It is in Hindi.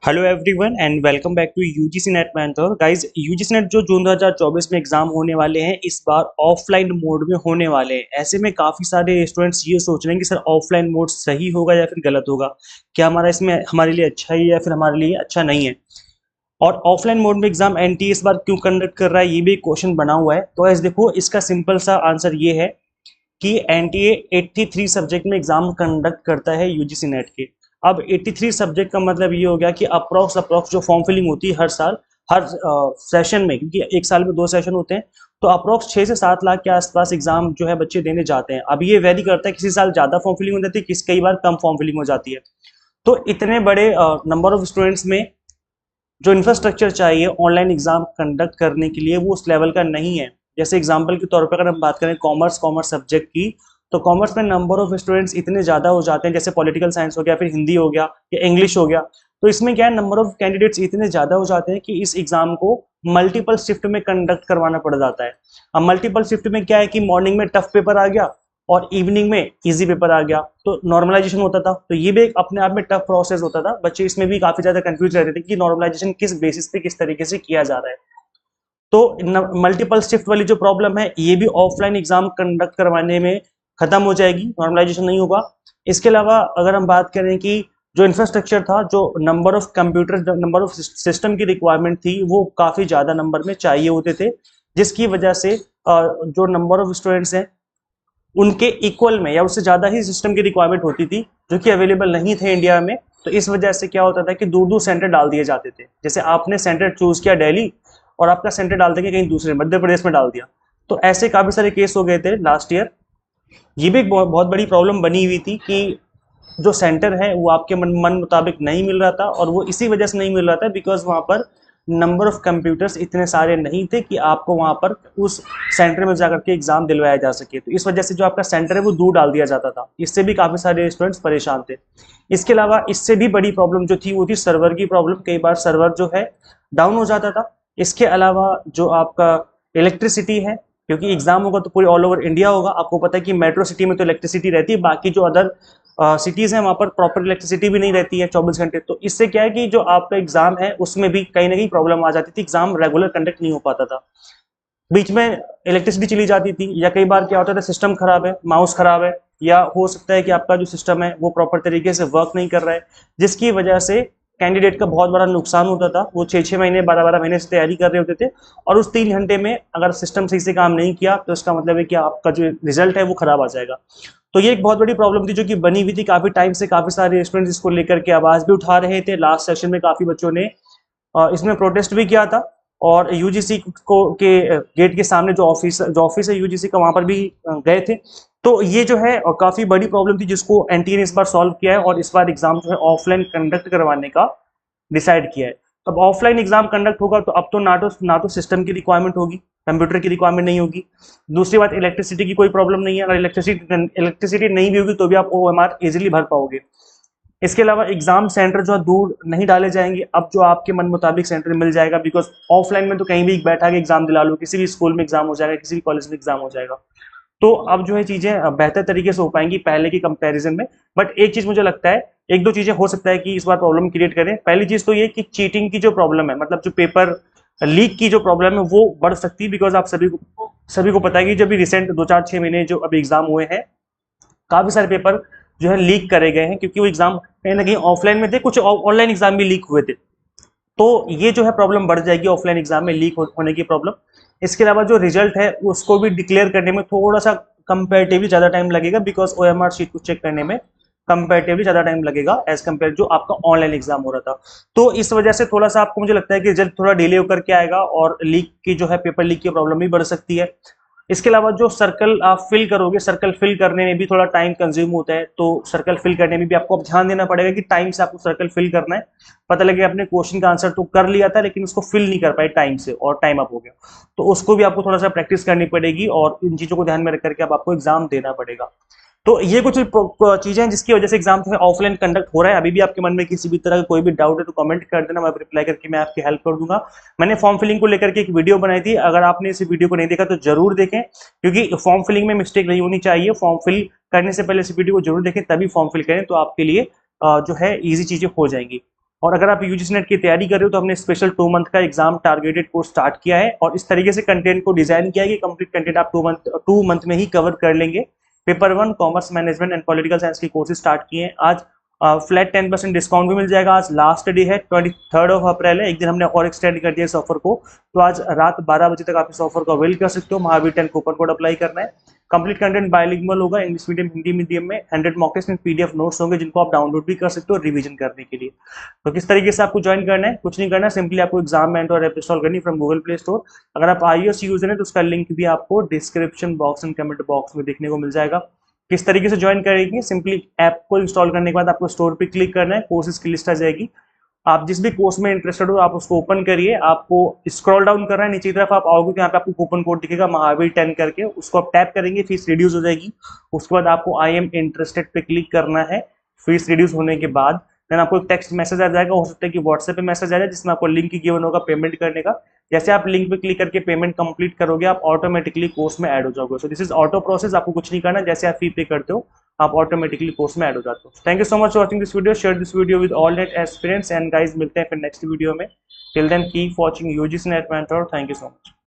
Hello everyone and welcome back to UGC NET mentor guys. UGC NET जो जून 2024 में एग्जाम होने वाले हैं इस बार ऑफलाइन मोड में होने वाले हैं। ऐसे में काफ़ी सारे स्टूडेंट्स ये सोच रहे हैं कि सर ऑफलाइन मोड सही होगा या फिर गलत होगा, क्या हमारा इसमें हमारे लिए अच्छा है या फिर हमारे लिए अच्छा नहीं है। और ऑफलाइन मोड में एग्जाम एनटीए इस बार क्यों कंडक्ट कर रहा है ये भी एक क्वेश्चन बना हुआ है। तो ऐसे देखो, इसका सिंपल सा आंसर ये है कि एनटीए 83 सब्जेक्ट में एग्जाम कंडक्ट करता है यूजीसी नेट के। अब 83 सब्जेक्ट का मतलब ये हो गया कि अप्रॉक्स जो फॉर्म फिलिंग होती है हर साल हर सेशन में, क्योंकि एक साल में 2 सेशन होते हैं, तो अप्रॉक्स 6 से 7 लाख के आसपास एग्जाम जो है बच्चे देने जाते हैं। अब ये वेरी करता है, किसी साल ज़्यादा फॉर्म फिलिंग हो जाती है, कई बार कम फॉर्म फिलिंग हो जाती है। तो इतने बड़े नंबर ऑफ स्टूडेंट्स में जो इंफ्रास्ट्रक्चर चाहिए ऑनलाइन एग्जाम कंडक्ट करने के लिए वो उस लेवल का नहीं है। जैसे एग्जाम्पल के तौर पर अगर हम बात करें कॉमर्स सब्जेक्ट की, तो कॉमर्स में नंबर ऑफ स्टूडेंट्स इतने ज़्यादा हो जाते हैं, जैसे पॉलिटिकल साइंस हो गया, फिर हिंदी हो गया या इंग्लिश हो गया। तो इसमें क्या है, नंबर ऑफ कैंडिडेट्स इतने ज़्यादा हो जाते हैं कि इस एग्जाम को मल्टीपल शिफ्ट में कंडक्ट करवाना पड़ जाता है। अब मल्टीपल शिफ्ट में क्या है कि मॉर्निंग में टफ पेपर आ गया और इवनिंग में इजी पेपर आ गया, तो नॉर्मलाइजेशन होता था। तो ये भी एक अपने आप में टफ प्रोसेस होता था। बच्चे इसमें भी काफी ज्यादा कंफ्यूज रहते थे कि नॉर्मलाइजेशन किस बेसिस पे किस तरीके से किया जा रहा है। तो मल्टीपल शिफ्ट वाली जो प्रॉब्लम है ये भी ऑफलाइन एग्जाम कंडक्ट करवाने में खत्म हो जाएगी, नॉर्मलाइजेशन नहीं होगा। इसके अलावा अगर हम बात करें कि जो इंफ्रास्ट्रक्चर था, जो number of computer, number of system की रिक्वायरमेंट थी, वो काफी ज्यादा नंबर में चाहिए होते थे, जिसकी वजह से जो नंबर ऑफ स्टूडेंट्स हैं उनके इक्वल में या उससे ज़्यादा ही सिस्टम की रिक्वायरमेंट होती थी, जो कि अवेलेबल नहीं थे इंडिया में। तो इस वजह से क्या होता था कि दूर दूर सेंटर डाल दिए जाते थे। जैसे आपने सेंटर चूज किया दिल्ली और आपका सेंटर डाल देंगे कहीं दूसरे मध्य प्रदेश में डाल दिया। तो ऐसे काफ़ी सारे केस हो गए थे लास्ट ईयर। ये भी एक बहुत बड़ी प्रॉब्लम बनी हुई थी कि जो सेंटर है वो आपके मन मुताबिक नहीं मिल रहा था, और वो इसी वजह से नहीं मिल रहा था बिकॉज वहाँ पर नंबर ऑफ कंप्यूटर्स इतने सारे नहीं थे कि आपको वहाँ पर उस सेंटर में जाकर के एग्जाम दिलवाया जा सके। तो इस वजह से जो आपका सेंटर है वो दूर डाल दिया जाता था। इससे भी काफ़ी सारे स्टूडेंट्स परेशान थे। इसके अलावा इससे भी बड़ी प्रॉब्लम जो थी वो थी सर्वर की प्रॉब्लम। कई बार सर्वर जो है डाउन हो जाता था। इसके अलावा जो आपका इलेक्ट्रिसिटी है, क्योंकि एग्जाम होगा तो पूरे ऑल ओवर इंडिया होगा। आपको पता है कि मेट्रो सिटी में तो इलेक्ट्रिसिटी रहती है, बाकी जो अदर सिटीज़ हैं वहाँ पर प्रॉपर इलेक्ट्रिसिटी भी नहीं रहती है 24 घंटे। तो इससे क्या है कि जो आपका एग्जाम है उसमें भी कहीं ना कहीं प्रॉब्लम आ जाती थी, एग्जाम रेगुलर कंडक्ट नहीं हो पाता था, बीच में इलेक्ट्रिसिटी चली जाती थी। या कई बार क्या होता था, सिस्टम खराब है, माउस खराब है, या हो सकता है कि आपका जो सिस्टम है वो प्रॉपर तरीके से वर्क नहीं कर रहा है, जिसकी वजह से कैंडिडेट का बहुत बड़ा नुकसान होता था। वो 6-6 महीने 12-12 महीने से तैयारी कर रहे होते थे, और उस 3 घंटे में अगर सिस्टम सही से काम नहीं किया तो इसका मतलब है कि आपका जो रिजल्ट है वो खराब आ जाएगा। तो ये एक बहुत बड़ी प्रॉब्लम थी जो कि बनी हुई थी काफी टाइम से। काफी सारे स्टूडेंट्स इसको लेकर के आवाज भी उठा रहे थे। लास्ट सेशन में काफी बच्चों ने इसमें प्रोटेस्ट भी किया था, और यूजीसी को के गेट के सामने जो ऑफिस है यूजीसी का, वहां पर भी गए थे। तो ये जो है काफी बड़ी प्रॉब्लम थी जिसको एनटीए ने इस बार सॉल्व किया है, और इस बार एग्जाम जो है ऑफलाइन कंडक्ट करवाने का डिसाइड किया है। अब ऑफलाइन एग्जाम कंडक्ट होगा तो अब तो ना तो सिस्टम की रिक्वायरमेंट होगी, कंप्यूटर की रिक्वायरमेंट नहीं होगी। दूसरी बात, इलेक्ट्रिसिटी की कोई प्रॉब्लम नहीं है। अगर इलेक्ट्रिसिटी नहीं भी होगी तो भी आप ओएमआर इजीली भर पाओगे। इसके अलावा एग्जाम सेंटर जो है दूर नहीं डाले जाएंगे, अब जो आपके मन मुताबिक सेंटर मिल जाएगा। बिकॉज ऑफलाइन में तो कहीं भी बैठा के एग्जाम दिला लो, किसी भी स्कूल में एग्जाम हो जाएगा, किसी भी कॉलेज में एग्जाम हो जाएगा। तो अब जो है चीजें बेहतर तरीके से हो पाएंगी पहले की कंपैरिजन में। बट एक चीज मुझे लगता है, एक दो चीजें हो सकता है कि इस बार प्रॉब्लम क्रिएट करें। पहली चीज तो ये कि चीटिंग की जो प्रॉब्लम है, मतलब जो पेपर लीक की जो प्रॉब्लम है वो बढ़ सकती है। बिकॉज आप सभी को पता है कि जब भी रिसेंट 2-4-6 महीने जो अभी एग्जाम हुए हैं, काफी सारे पेपर जो है लीक करे गए हैं, क्योंकि वो एग्जाम कहीं ना कहीं ऑफलाइन में थे, कुछ ऑनलाइन एग्जाम भी लीक हुए थे। तो ये जो है प्रॉब्लम बढ़ जाएगी ऑफलाइन एग्जाम में लीक होने की प्रॉब्लम। इसके अलावा जो रिजल्ट है उसको भी डिक्लेयर करने में थोड़ा सा कंपेरेटिवली ज़्यादा टाइम लगेगा, बिकॉज ओएमआर शीट को चेक करने में कंपेरेटिवली ज़्यादा टाइम लगेगा एज कम्पेयर जो आपका ऑनलाइन एग्जाम हो रहा था। तो इस वजह से थोड़ा सा आपको मुझे लगता है कि रिजल्ट थोड़ा डिले होकर के आएगा, और लीक की जो है पेपर लीक की प्रॉब्लम भी बढ़ सकती है। इसके अलावा जो सर्कल आप फिल करोगे, सर्कल फिल करने में भी थोड़ा टाइम कंज्यूम होता है। तो सर्कल फिल करने में भी आपको अब ध्यान देना पड़ेगा कि टाइम से आपको सर्कल फिल करना है। पता लगे आपने क्वेश्चन का आंसर तो कर लिया था लेकिन उसको फिल नहीं कर पाए टाइम से, और टाइम अप हो गया, तो उसको भी आपको थोड़ा सा प्रैक्टिस करनी पड़ेगी, और इन चीजों को ध्यान में रख करके अब आपको एग्जाम देना पड़ेगा। तो ये कुछ चीजें हैं जिसकी वजह से एग्जाम जो है ऑफलाइन कंडक्ट हो रहा है। अभी भी आपके मन में किसी भी तरह का कोई भी डाउट है तो कमेंट कर देना, मैं रिप्लाई करके मैं आपकी हेल्प कर दूंगा। मैंने फॉर्म फिलिंग को लेकर के एक वीडियो बनाई थी, अगर आपने इस वीडियो को नहीं देखा तो जरूर देखें, क्योंकि फॉर्म फिलिंग में मिस्टेक नहीं होनी चाहिए। फॉर्म फिल करने से पहले इस वीडियो को जरूर देखें, तभी फॉर्म फिल करें, तो आपके लिए जो है ईजी चीजें हो जाएंगी। और अगर आप यूजीसी नेट की तैयारी कर रहे हो तो हमने स्पेशल 2 मंथ का एग्जाम टारगेटेड कोर्स स्टार्ट किया है और इस तरीके से कंटेंट को डिजाइन किया है कि कंप्लीट कंटेंट आप 2 मंथ में ही कवर कर लेंगे। Paper 1 commerce management and political science के कोर्सेज स्टार्ट किए हैं। आज फ्लैट 10% डिस्काउंट भी मिल जाएगा। आज लास्ट डे है, 23 अप्रैल है, एक दिन हमने और एक्सटेंड कर दिया इस ऑफर को। तो आज रात 12 बजे तक आप इस ऑफर को अवेल कर सकते हो। महावीर 10 कूपन कोड अप्लाई करना है। कंप्लीट कंटेंट बायलिंगुअल होगा, इंग्लिश मीडियम हिंदी मीडियम में। 100 mock test and PDF notes होंगे जिनको आप डाउनलोड भी कर सकते हो रिवीजन करने के लिए। तो किस तरीके से आपको ज्वाइन करना है, कुछ नहीं करना, सिंपली आपको एग्जाम मेंटर ऐप इंस्टॉल करनी फ्रॉम गूगल प्ले स्टोर। अगर आप iOS यूजर है तो उसका लिंक भी आपको description box and comment box में देखने को मिल जाएगा। किस तरीके से ज्वाइन करेंगे, सिंपली ऐप को इंस्टॉल करने के बाद आपको स्टोर पे क्लिक करना है, कोर्सेज की लिस्ट आ जाएगी। आप जिस भी कोर्स में इंटरेस्टेड हो आप उसको ओपन करिए। आपको स्क्रॉल डाउन करना है, नीचे की तरफ आप आओगे तो यहाँ पे आपको कूपन कोड दिखेगा महावीर 10 करके, उसको आप टैप करेंगे, फीस रिड्यूस हो जाएगी। उसके बाद आपको आई एम इंटरेस्टेड पे क्लिक करना है। फीस रिड्यूस होने के बाद देन आपको एक टेक्स्ट मैसेज आ जाएगा, हो सकता है कि व्हाट्सएप पे मैसेज आ जाए जिसमें आपको लिंक गिवन होगा पेमेंट करने का। जैसे आप लिंक पे क्लिक करके पेमेंट कंप्लीट करोगे आप ऑटोमेटिकली कोर्स में ऐड हो जाओगे। So this is auto process, आपको कुछ नहीं करना, जैसे आप फी पे करते हो आप ऑटोमेटिकली कोर्स में ऐड हो जाते हो। Thank you so much for watching this video, share this video with all NET aspirants and guys, मिलते हैं फिर नेक्स्ट वीडियो में। Till then keep watching UGC NET mentor. Thank you so much.